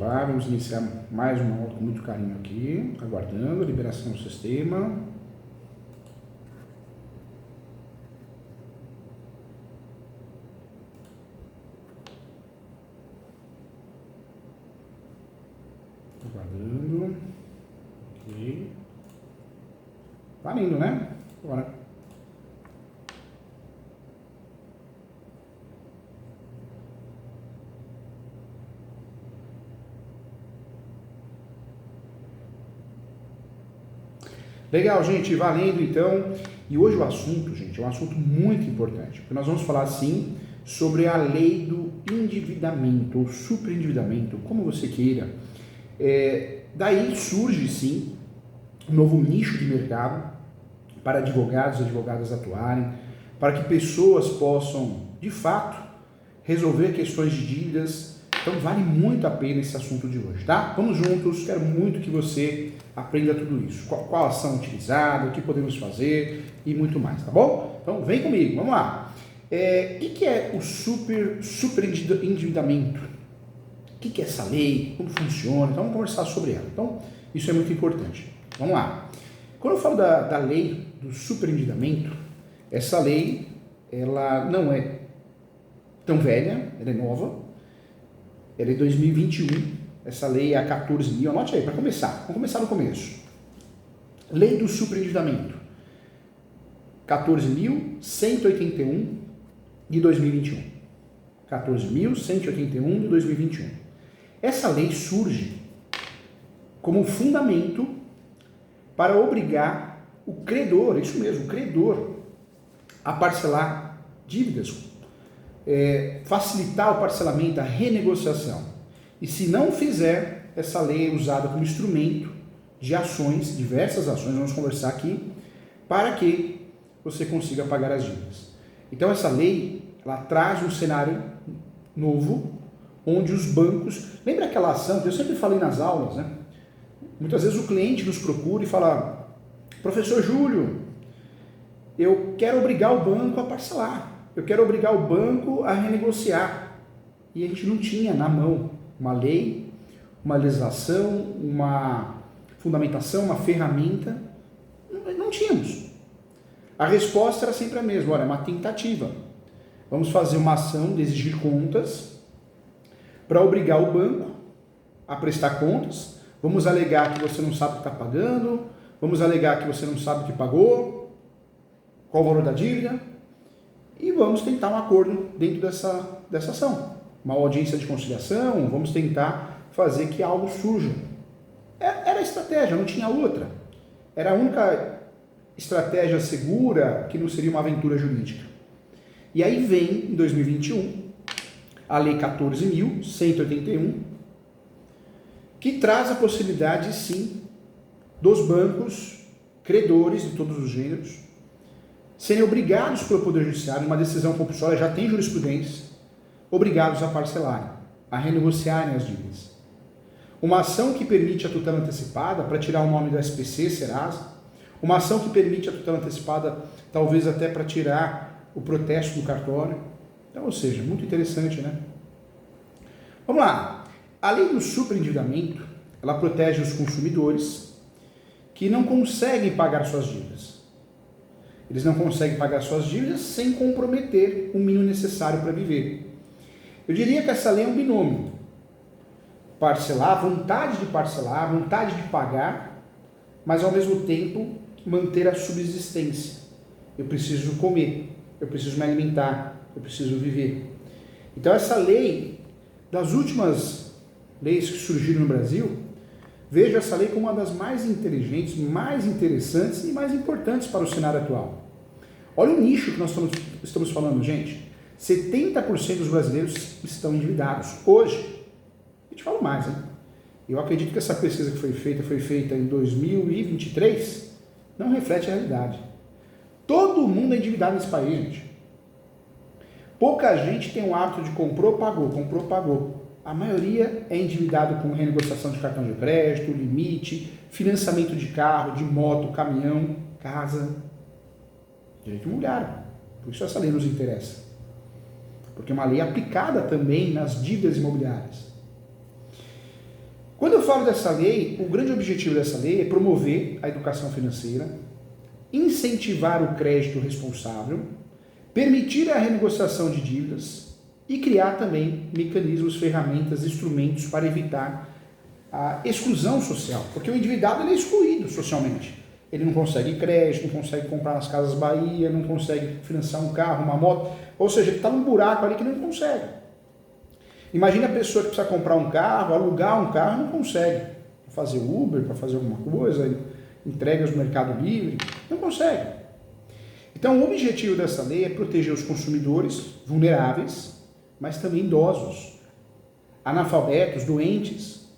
lá, vamos iniciar mais uma aula com muito carinho aqui, aguardando a liberação do sistema. Aguardando. Ok. Tá lindo, né? Bora. Legal, gente, valendo então. E hoje o assunto, gente, é um assunto muito importante, porque nós vamos falar, sim, sobre a lei do endividamento, ou superendividamento, como você queira. Daí surge, sim, um novo nicho de mercado para advogados e advogadas atuarem, para que pessoas possam, de fato, resolver questões de dívidas. Então vale muito a pena esse assunto de hoje, tá? Vamos juntos, quero muito que você aprenda tudo isso. Qual ação utilizada, o que podemos fazer e muito mais, tá bom? Então vem comigo, vamos lá. O que é o superendividamento? O que é essa lei? Como funciona? Então vamos conversar sobre ela. Então isso é muito importante. Vamos lá. Quando eu falo da lei do superendividamento, essa lei ela não é tão velha, ela é nova. Ela é 2021, essa lei é a 14.000, anote aí, para começar, vamos começar no começo. Lei do superendividamento, 14.181 de 2021. 14.181 de 2021. Essa lei surge como fundamento para obrigar o credor, isso mesmo, o credor, a parcelar dívidas, facilitar o parcelamento, a renegociação. E se não fizer, essa lei é usada como instrumento de ações, diversas ações, vamos conversar aqui, para que você consiga pagar as dívidas. Então essa lei, ela traz um cenário novo, onde os bancos... Lembra aquela ação que eu sempre falei nas aulas, né? Muitas vezes o cliente nos procura e fala: professor Júlio, eu quero obrigar o banco a parcelar. Eu quero obrigar o banco a renegociar. E a gente não tinha na mão uma lei, uma legislação, uma fundamentação, uma ferramenta. Não tínhamos. A resposta era sempre a mesma. Olha, é uma tentativa. Vamos fazer uma ação de exigir contas para obrigar o banco a prestar contas. Vamos alegar que você não sabe o que está pagando. Vamos alegar que você não sabe o que pagou. Qual o valor da dívida. E vamos tentar um acordo dentro dessa ação. Uma audiência de conciliação, vamos tentar fazer que algo surja. Era a estratégia, não tinha outra. Era a única estratégia segura que não seria uma aventura jurídica. E aí vem, em 2021, a Lei 14.181, que traz a possibilidade, sim, dos bancos, credores de todos os gêneros, serem obrigados pelo Poder Judiciário, uma decisão compulsória, já tem jurisprudência, obrigados a parcelarem, a renegociarem as dívidas. Uma ação que permite a tutela antecipada, para tirar o nome do SPC, Serasa. Uma ação que permite a tutela antecipada, talvez até para tirar o protesto do cartório. Então, ou seja, muito interessante, né? Vamos lá. A lei do superendividamento, ela protege os consumidores que não conseguem pagar suas dívidas. Eles não conseguem pagar suas dívidas sem comprometer o mínimo necessário para viver. Eu diria que essa lei é um binômio. Parcelar, vontade de parcelar, vontade de pagar, mas ao mesmo tempo manter a subsistência. Eu preciso comer, eu preciso me alimentar, eu preciso viver. Então essa lei, das últimas leis que surgiram no Brasil, vejo essa lei como uma das mais inteligentes, mais interessantes e mais importantes para o cenário atual. Olha o nicho que nós estamos falando, gente. 70% dos brasileiros estão endividados. Hoje, a gente fala mais, hein? Eu acredito que essa pesquisa que foi feita em 2023, não reflete a realidade. Todo mundo é endividado nesse país, gente. Pouca gente tem o hábito de comprou, pagou. A maioria é endividado com renegociação de cartão de crédito, limite, financiamento de carro, de moto, caminhão, casa. Direito imobiliário. Por isso essa lei nos interessa. Porque é uma lei aplicada também nas dívidas imobiliárias. Quando eu falo dessa lei, o grande objetivo dessa lei é promover a educação financeira, incentivar o crédito responsável, permitir a renegociação de dívidas e criar também mecanismos, ferramentas, instrumentos para evitar a exclusão social, porque o endividado ele é excluído socialmente. Ele não consegue crédito, não consegue comprar nas Casas Bahia, não consegue financiar um carro, uma moto, ou seja, ele está num buraco ali que não consegue. Imagina a pessoa que precisa comprar um carro, alugar um carro, não consegue. Para fazer Uber, para fazer alguma coisa, entregas no Mercado Livre, não consegue. Então, o objetivo dessa lei é proteger os consumidores vulneráveis, mas também idosos, analfabetos, doentes.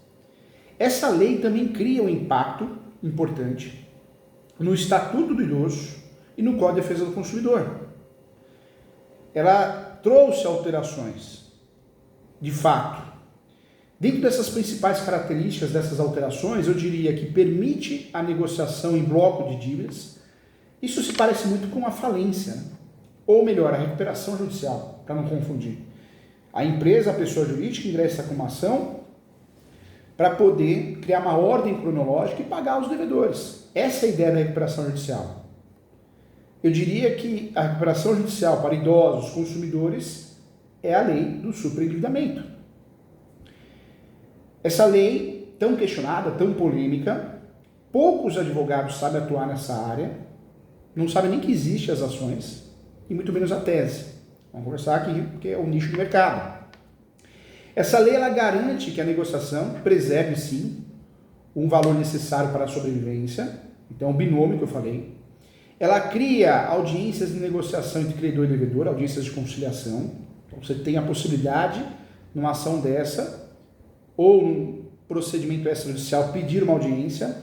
Essa lei também cria um impacto importante no Estatuto do Idoso e no Código de Defesa do Consumidor. Ela trouxe alterações, de fato. Dentro dessas principais características dessas alterações, eu diria que permite a negociação em bloco de dívidas. Isso se parece muito com a falência, né? Ou melhor, a recuperação judicial, para não confundir. A empresa, a pessoa jurídica, ingressa com uma ação para poder criar uma ordem cronológica e pagar os devedores. Essa é a ideia da recuperação judicial. Eu diria que a recuperação judicial para idosos, consumidores, é a lei do superendividamento. Essa lei, tão questionada, tão polêmica, poucos advogados sabem atuar nessa área, não sabem nem que existem as ações, e muito menos a tese. Vamos conversar aqui, porque é o nicho do mercado. Essa lei ela garante que a negociação preserve, sim, um valor necessário para a sobrevivência, então o binômio que eu falei. Ela cria audiências de negociação entre credor e devedor, audiências de conciliação. Então você tem a possibilidade, numa ação dessa, ou num procedimento extrajudicial, pedir uma audiência.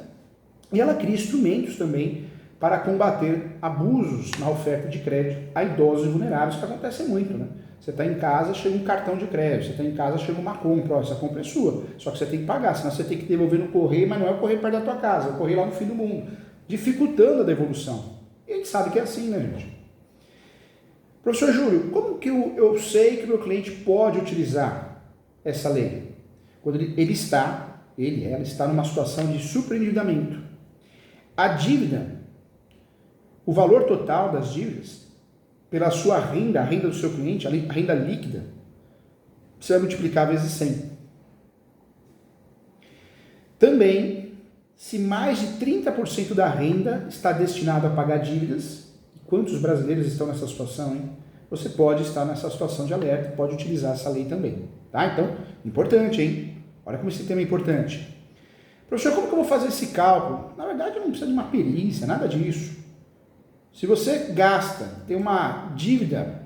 E ela cria instrumentos também para combater abusos na oferta de crédito a idosos e vulneráveis, que acontece muito, né? Você está em casa, chega um cartão de crédito, você está em casa, chega uma compra, ó, essa compra é sua, só que você tem que pagar, senão você tem que devolver no correio, mas não é o correio perto da tua casa, é o correio lá no fim do mundo, dificultando a devolução. E a gente sabe que é assim, né, gente? Professor Júlio, como que eu sei que o meu cliente pode utilizar essa lei? Quando ela está numa situação de superendividamento. A dívida, o valor total das dívidas, pela sua renda, a renda do seu cliente, a renda líquida, você vai multiplicar vezes 100. Também, se mais de 30% da renda está destinado a pagar dívidas, quantos brasileiros estão nessa situação, hein? Você pode estar nessa situação de alerta, pode utilizar essa lei também. Tá? Então, importante, hein? Olha como esse tema é importante. Professor, como que eu vou fazer esse cálculo? Na verdade, não precisa de uma perícia, nada disso. Se você tem uma dívida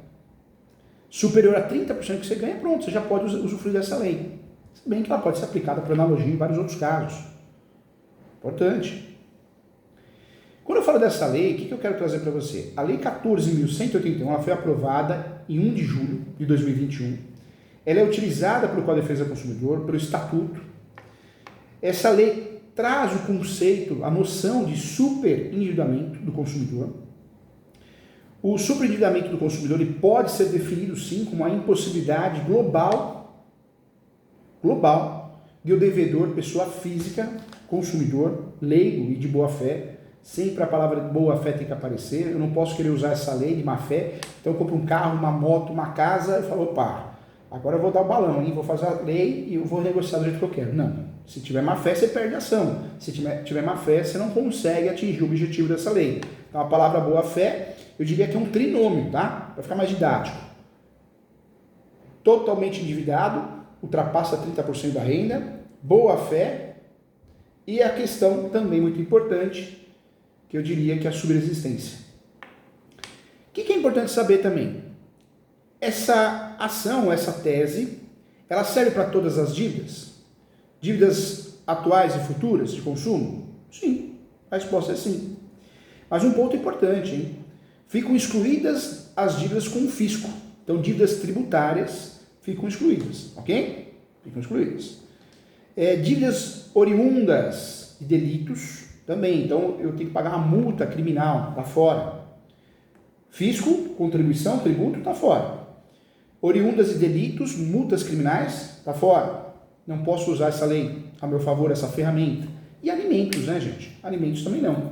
superior a 30% que você ganha, pronto, você já pode usufruir dessa lei. Se bem que ela pode ser aplicada por analogia em vários outros casos. Importante. Quando eu falo dessa lei, o que eu quero trazer para você? A Lei 14.181 ela foi aprovada em 1 de julho de 2021. Ela é utilizada pelo Código de Defesa do Consumidor, pelo Estatuto. Essa lei traz o conceito, a noção de superendividamento do consumidor. O superendividamento do consumidor ele pode ser definido, sim, como a impossibilidade global de o devedor, pessoa física, consumidor, leigo e de boa-fé, sempre a palavra boa-fé tem que aparecer, eu não posso querer usar essa lei de má-fé, então eu compro um carro, uma moto, uma casa, e falo, opa, agora eu vou dar o balão, hein? Vou fazer a lei e eu vou negociar do jeito que eu quero. Não, se tiver má-fé, você perde a ação. Se tiver má-fé, você não consegue atingir o objetivo dessa lei. Então a palavra boa-fé, eu diria que é um trinômio, tá? Para ficar mais didático. Totalmente endividado, ultrapassa 30% da renda, boa-fé, e a questão também muito importante, que eu diria que é a subresistência. O que é importante saber também? Essa ação, essa tese, ela serve para todas as dívidas? Dívidas atuais e futuras de consumo? Sim, a resposta é sim. Mas um ponto importante, hein? Ficam excluídas as dívidas com o fisco. Então, dívidas tributárias ficam excluídas, ok? Ficam excluídas. Dívidas oriundas de delitos também. Então, eu tenho que pagar uma multa criminal lá fora. Fisco, contribuição, tributo, está fora. Oriundas de delitos, multas criminais, está fora. Não posso usar essa lei. a meu favor essa ferramenta. E alimentos, né, gente? Alimentos também não.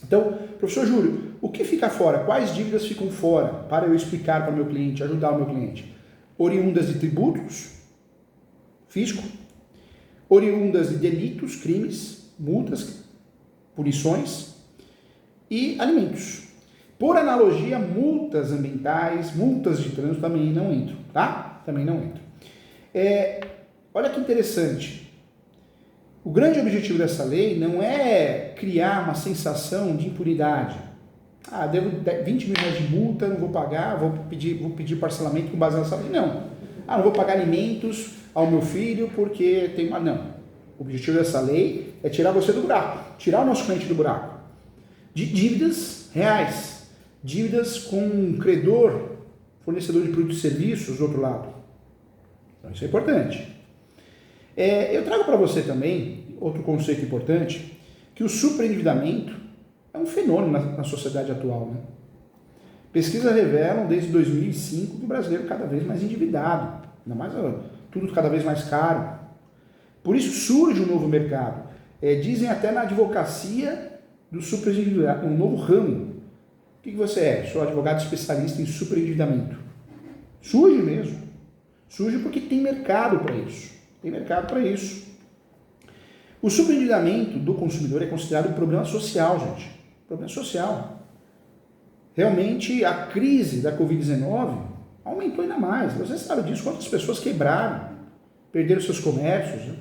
Então, professor Júlio, o que fica fora? Quais dívidas ficam fora para eu explicar para o meu cliente, ajudar o meu cliente? Oriundas de tributos, fisco, oriundas de delitos, crimes, multas, punições e alimentos. Por analogia, multas ambientais, multas de trânsito também não entram, tá? Também não entram. Olha que interessante. O grande objetivo dessa lei não é criar uma sensação de impunidade. Devo 20 mil reais de multa, não vou pagar, vou pedir parcelamento com base nessa lei. Não. Não vou pagar alimentos ao meu filho porque tem uma... Não. O objetivo dessa lei é tirar você do buraco, tirar o nosso cliente do buraco. De dívidas reais, dívidas com um credor, fornecedor de produtos e serviços do outro lado. Então isso é importante. Eu trago para você também outro conceito importante, que o superendividamento é um fenômeno na sociedade atual. Né? Pesquisas revelam desde 2005 que o brasileiro é cada vez mais endividado, ainda mais tudo cada vez mais caro. Por isso surge um novo mercado. Dizem até na advocacia do superendividamento, um novo ramo. O que você é? Sou advogado especialista em superendividamento. Surge mesmo. Surge porque tem mercado para isso. Tem mercado para isso. O superendividamento do consumidor é considerado um problema social, gente. Problema social. Realmente, a crise da Covid-19 aumentou ainda mais. Você sabe disso, quantas pessoas quebraram, perderam seus comércios, né?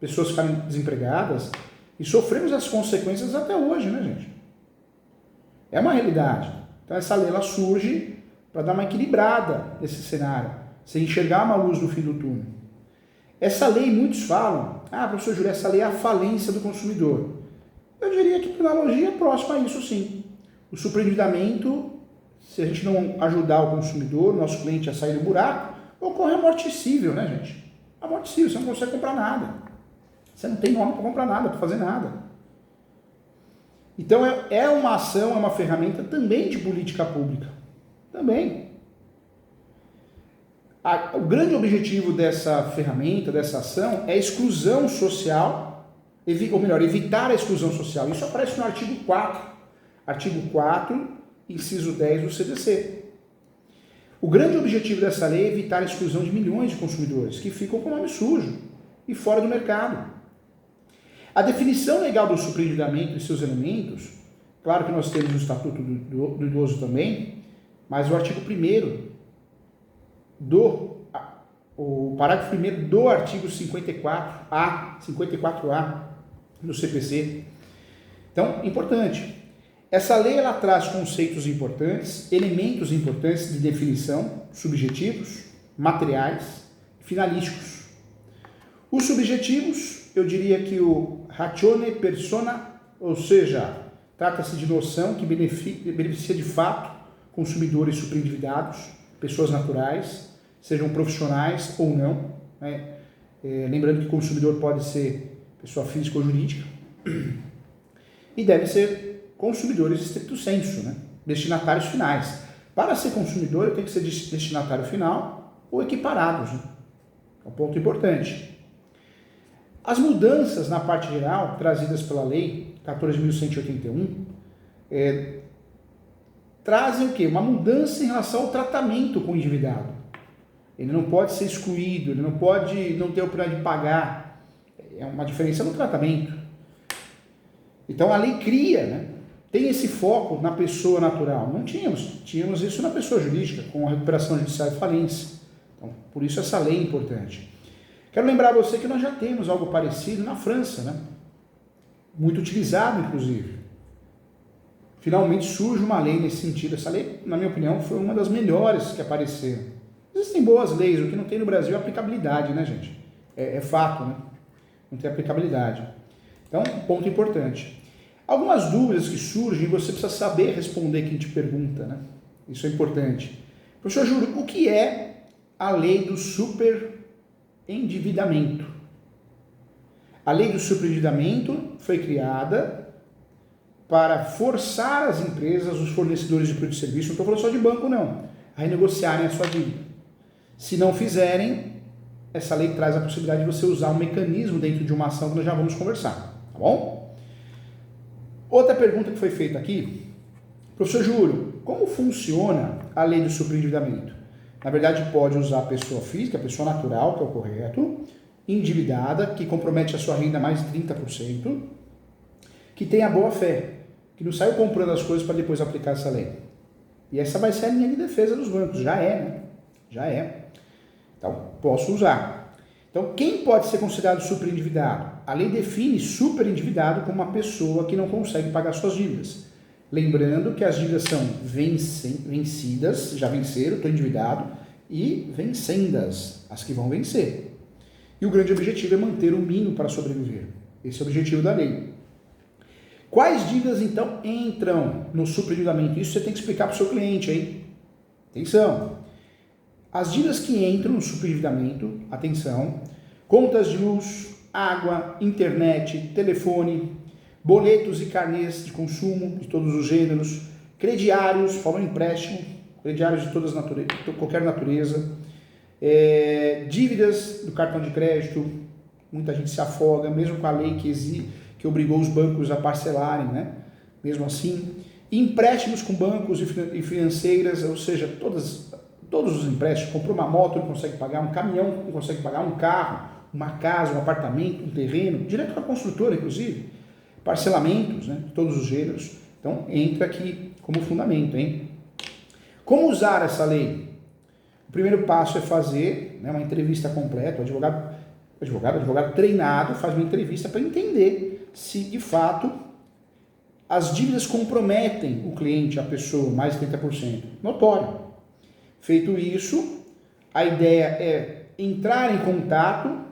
Pessoas ficaram desempregadas e sofremos as consequências até hoje, né, gente? É uma realidade. Então, essa lei ela surge para dar uma equilibrada nesse cenário, sem enxergar uma luz no fim do túnel. Essa lei, muitos falam, professor Júlio, essa lei é a falência do consumidor. Eu diria que, por analogia, é próxima a isso, sim. O superendividamento, se a gente não ajudar o consumidor, o nosso cliente a sair do buraco, ocorre a morte civil, né, gente? A morte civil, você não consegue comprar nada. Você não tem nome para comprar nada, para fazer nada. Então, é uma ação, é uma ferramenta também de política pública. Também. O grande objetivo dessa ferramenta, dessa ação, é a exclusão social, ou melhor, evitar a exclusão social. Isso aparece no artigo 4. Artigo 4, inciso 10 do CDC. O grande objetivo dessa lei é evitar a exclusão de milhões de consumidores que ficam com o nome sujo e fora do mercado. A definição legal do superendividamento e seus elementos, claro que nós temos o Estatuto do Idoso também, mas o artigo 1º o parágrafo 1º do artigo 54A do CPC. Então, importante. Essa lei ela traz conceitos importantes, elementos importantes de definição, subjetivos, materiais, finalísticos. Os subjetivos, eu diria que o ratione persona, ou seja, trata-se de noção que beneficia de fato consumidores superendividados, pessoas naturais, sejam profissionais ou não, né? Lembrando que consumidor pode ser pessoa física ou jurídica, e devem ser consumidores stricto sensu, né? Destinatários finais. Para ser consumidor, eu tenho que ser destinatário final ou equiparados, né? É um ponto importante. As mudanças na parte geral, trazidas pela lei 14.181, trazem o quê? Uma mudança em relação ao tratamento com o endividado. Ele não pode ser excluído, ele não pode não ter a oportunidade de pagar. É uma diferença no tratamento. Então a lei cria, né? Tem esse foco na pessoa natural. Não tínhamos isso na pessoa jurídica, com a recuperação judicial e falência. Então, por isso essa lei é importante. Quero lembrar a você que nós já temos algo parecido na França, né? Muito utilizado, inclusive. Finalmente surge uma lei nesse sentido. Essa lei, na minha opinião, foi uma das melhores que apareceram. Existem boas leis, o que não tem no Brasil é aplicabilidade, né, gente? É fato, né? Não tem aplicabilidade. Então, ponto importante. Algumas dúvidas que surgem, você precisa saber responder quem te pergunta, né? Isso é importante. Professor Júlio, o que é a lei do superendividamento? A lei do superendividamento foi criada para forçar as empresas, os fornecedores de produtos e serviços, não estou falando só de banco não, a renegociarem a sua dívida. Se não fizerem, essa lei traz a possibilidade de você usar um mecanismo dentro de uma ação que nós já vamos conversar, tá bom? Outra pergunta que foi feita aqui, professor Júlio, como funciona a lei do superendividamento? Na verdade, pode usar a pessoa física, a pessoa natural, que é o correto, endividada, que compromete a sua renda mais de 30%, que tem a boa fé, que não saiu comprando as coisas para depois aplicar essa lei. E essa vai ser a linha de defesa dos bancos, já é, né? Já é. Então, posso usar. Então, quem pode ser considerado superendividado? A lei define superendividado como uma pessoa que não consegue pagar suas dívidas. Lembrando que as dívidas são vencidas, já venceram, estou endividado, e vencendas, as que vão vencer. E o grande objetivo é manter o mínimo para sobreviver. Esse é o objetivo da lei. Quais dívidas, então, entram no superendividamento? Isso você tem que explicar para o seu cliente, hein? Atenção! As dívidas que entram no superendividamento, atenção, contas de luz, água, internet, telefone, boletos e carnês de consumo de todos os gêneros, crediários, falou empréstimo, crediários de qualquer natureza, dívidas do cartão de crédito, muita gente se afoga, mesmo com a lei que obrigou os bancos a parcelarem, né? Mesmo assim, empréstimos com bancos e financeiras, ou seja, todos os empréstimos, comprou uma moto, não consegue pagar, um caminhão, não consegue pagar, um carro, uma casa, um apartamento, um terreno, direto com a construtora, inclusive, parcelamentos, né, de todos os gêneros. Então, entra aqui como fundamento, hein? Como usar essa lei? O primeiro passo é fazer, né, uma entrevista completa, o advogado treinado faz uma entrevista para entender se, de fato, as dívidas comprometem o cliente, a pessoa, mais de 30%. Notório. Feito isso, a ideia é entrar em contato,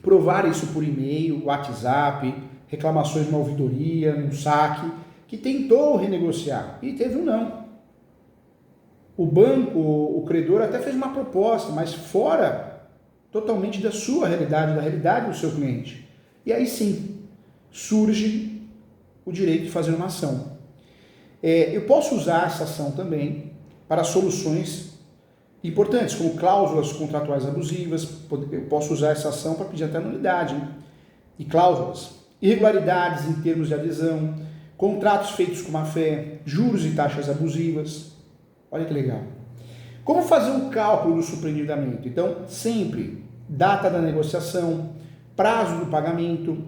provar isso por e-mail, WhatsApp, reclamações numa ouvidoria, num saque, que tentou renegociar e teve um não. O banco, o credor até fez uma proposta, mas fora totalmente da sua realidade, da realidade do seu cliente. E aí sim, surge o direito de fazer uma ação. Eu posso usar essa ação também para soluções importantes, como cláusulas contratuais abusivas. Eu posso usar essa ação para pedir até nulidade, né? E cláusulas, irregularidades em termos de adesão, contratos feitos com má fé, juros e taxas abusivas. Olha que legal. Como fazer um cálculo do superendividamento? Então, sempre data da negociação, prazo do pagamento.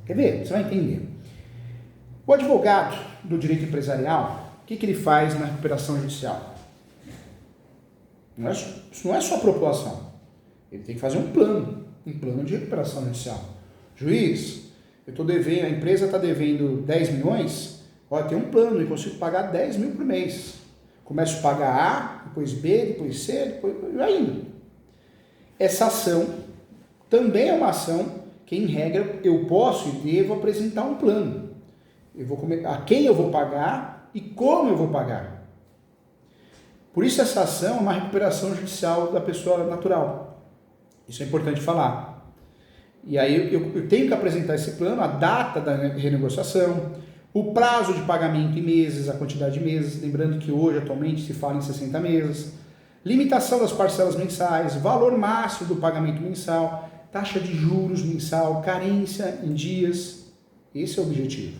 Quer ver? Você vai entender. O advogado do direito empresarial, o que ele faz na recuperação judicial? Isso não é só propulação. Ele tem que fazer um plano de recuperação judicial. Juiz, eu estou devendo, a empresa está devendo 10 milhões, olha, tem um plano, eu consigo pagar 10 mil por mês. Começo a pagar A, depois B, depois C, depois vai indo. Essa ação também é uma ação que, em regra, eu posso e devo apresentar um plano. A quem eu vou pagar e como eu vou pagar. Por isso essa ação é uma recuperação judicial da pessoa natural. Isso é importante falar. E aí eu tenho que apresentar esse plano, a data da renegociação, o prazo de pagamento em meses, a quantidade de meses, lembrando que hoje, atualmente, se fala em 60 meses, limitação das parcelas mensais, valor máximo do pagamento mensal, taxa de juros mensal, carência em dias. Esse é o objetivo.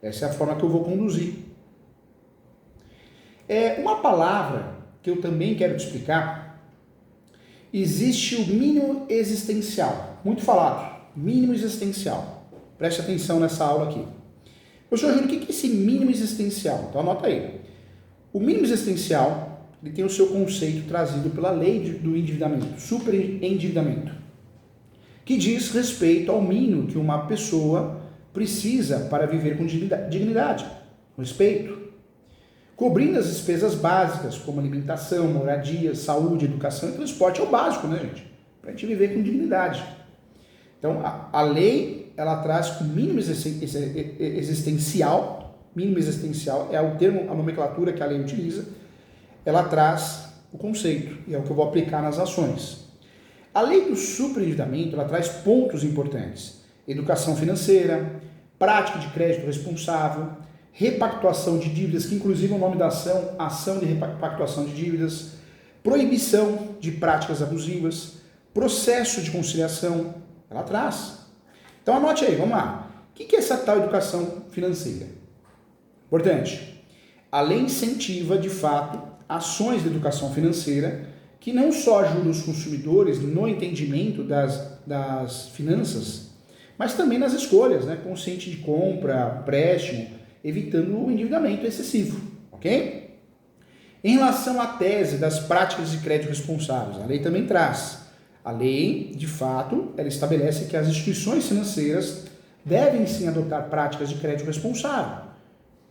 Essa é a forma que eu vou conduzir. Uma palavra que eu também quero te explicar, existe o mínimo existencial, muito falado, mínimo existencial. Preste atenção nessa aula aqui. Professor Júlio, o que é esse mínimo existencial? Então anota aí. O mínimo existencial, ele tem o seu conceito trazido pela lei do endividamento, superendividamento, que diz respeito ao mínimo que uma pessoa precisa para viver com dignidade, respeito, cobrindo as despesas básicas, como alimentação, moradia, saúde, educação e transporte. É o básico, né, gente? Para a gente viver com dignidade. Então, a lei, ela traz o mínimo existencial, é o termo, a nomenclatura que a lei utiliza, ela traz o conceito, e é o que eu vou aplicar nas ações. A lei do superendividamento, ela traz pontos importantes: educação financeira, prática de crédito responsável, repactuação de dívidas, que inclusive é o nome da ação de repactuação de dívidas, proibição de práticas abusivas, processo de conciliação, ela traz. Então anote aí, vamos lá. O que é essa tal educação financeira? Importante. A lei incentiva, de fato, ações de educação financeira que não só ajudam os consumidores no entendimento das finanças, mas também nas escolhas, né? Consciente de compra, empréstimo, evitando o endividamento excessivo, ok? Em relação à tese das práticas de crédito responsáveis, a lei também traz. A lei, de fato, ela estabelece que as instituições financeiras devem sim adotar práticas de crédito responsável.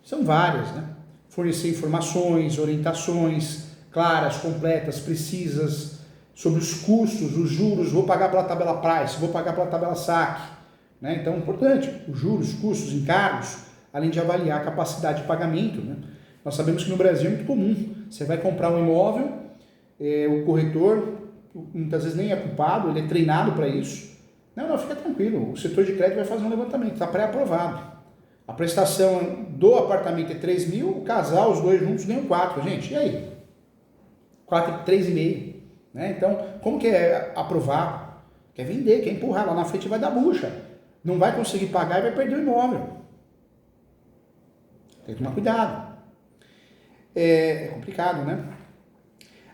São várias, né? Fornecer informações, orientações claras, completas, precisas, sobre os custos, os juros, vou pagar pela tabela price, vou pagar pela tabela saque. Né? Então, importante, os juros, custos, encargos, além de avaliar a capacidade de pagamento. Né? Nós sabemos que no Brasil é muito comum. Você vai comprar um imóvel, o corretor muitas vezes nem é culpado, ele é treinado para isso. Não, fica tranquilo, o setor de crédito vai fazer um levantamento, está pré-aprovado. A prestação do apartamento é 3 mil, o casal, os dois juntos, ganham 4, gente. E aí? 4, 3,5. Né? Então, como que é aprovar? Quer vender, quer empurrar, lá na frente vai dar bucha. Não vai conseguir pagar e vai perder o imóvel. Tem que tomar cuidado. É complicado, né?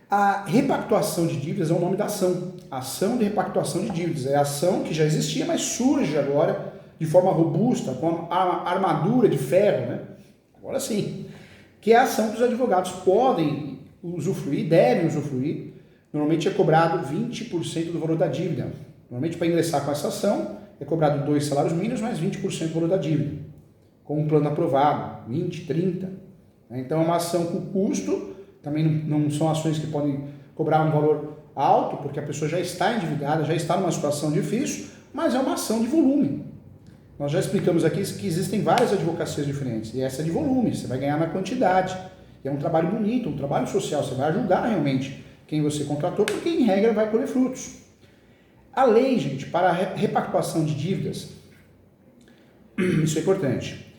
A repactuação de dívidas é o nome da ação. Ação de repactuação de dívidas. É a ação que já existia, mas surge agora de forma robusta, com a armadura de ferro, né? Agora sim. Que é a ação que os advogados podem usufruir, devem usufruir. Normalmente é cobrado 20% do valor da dívida. Normalmente, para ingressar com essa ação, é cobrado 2 salários mínimos mais 20% do valor da dívida. Com um plano aprovado, 20, 30. Então, é uma ação com custo. Também não são ações que podem cobrar um valor alto, porque a pessoa já está endividada, já está numa situação difícil, mas é uma ação de volume. Nós já explicamos aqui que existem várias advocacias diferentes, e essa é de volume, você vai ganhar na quantidade. E é um trabalho bonito, um trabalho social, você vai ajudar realmente quem você contratou, porque em regra vai colher frutos. A lei, gente, para a repactuação de dívidas, isso é importante.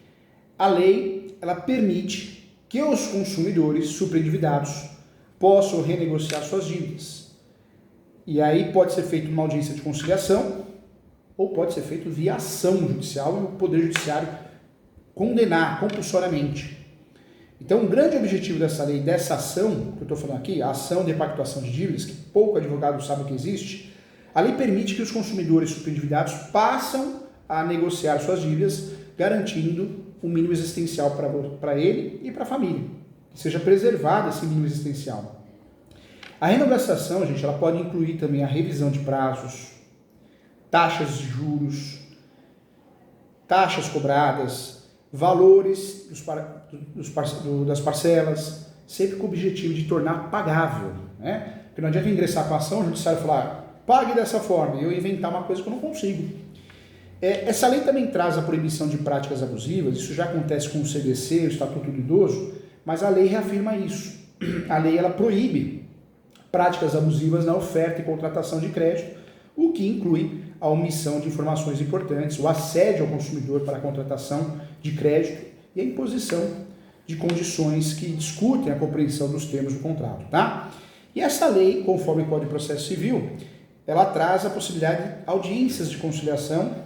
A lei, ela permite que os consumidores superendividados possam renegociar suas dívidas. E aí pode ser feito uma audiência de conciliação ou pode ser feito via ação judicial e o Poder Judiciário condenar compulsoriamente. Então, o grande objetivo dessa lei, dessa ação, que eu estou falando aqui, a ação de repactuação de dívidas, que pouco advogado sabe que existe, a lei permite que os consumidores superendividados passam a negociar suas dívidas, garantindo o mínimo existencial para ele e para a família. Que seja preservado esse mínimo existencial. A renegociação, gente, ela pode incluir também a revisão de prazos, taxas de juros, taxas cobradas, valores das parcelas, sempre com o objetivo de tornar pagável. Né? Porque não adianta ingressar com a ação, o judiciário falar, pague dessa forma, e eu inventar uma coisa que eu não consigo. Essa lei também traz a proibição de práticas abusivas, isso já acontece com o CDC, o Estatuto do Idoso, mas a lei reafirma isso. A lei ela proíbe práticas abusivas na oferta e contratação de crédito, o que inclui a omissão de informações importantes, o assédio ao consumidor para a contratação de crédito e a imposição de condições que discutem a compreensão dos termos do contrato. Tá? E essa lei, conforme o Código de Processo Civil, ela traz a possibilidade de audiências de conciliação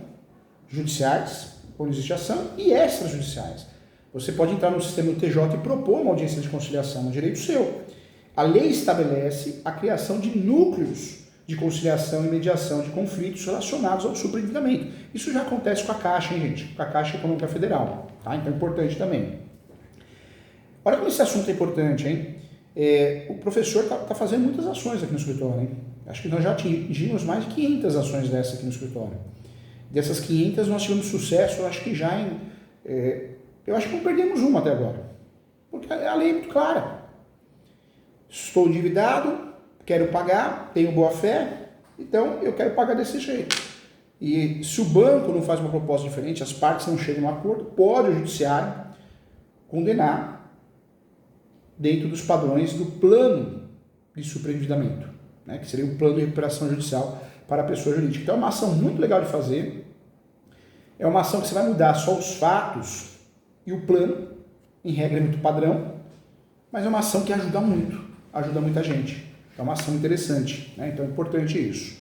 judiciais, quando existe ação, e extrajudiciais. Você pode entrar no sistema do TJ e propor uma audiência de conciliação, é um direito seu. A lei estabelece a criação de núcleos de conciliação e mediação de conflitos relacionados ao superendividamento. Isso já acontece com a Caixa, hein, gente? Com a Caixa Econômica Federal. Tá? Então é importante também. Olha como esse assunto é importante, hein? O professor está fazendo muitas ações aqui no escritório, hein? Acho que nós já atingimos mais de 500 ações dessas aqui no escritório. Dessas 500 nós tivemos sucesso, eu acho que já eu acho que não perdemos uma até agora. Porque a lei é muito clara. Estou endividado, quero pagar, tenho boa fé, então eu quero pagar desse jeito. E se o banco não faz uma proposta diferente, as partes não chegam a um acordo, pode o judiciário condenar dentro dos padrões do plano de superendividamento, né, que seria o plano de recuperação judicial para a pessoa jurídica. Então é uma ação muito legal de fazer, é uma ação que você vai mudar só os fatos e o plano, em regra é muito padrão, mas é uma ação que ajuda muita gente. É uma ação interessante, né? Então é importante isso.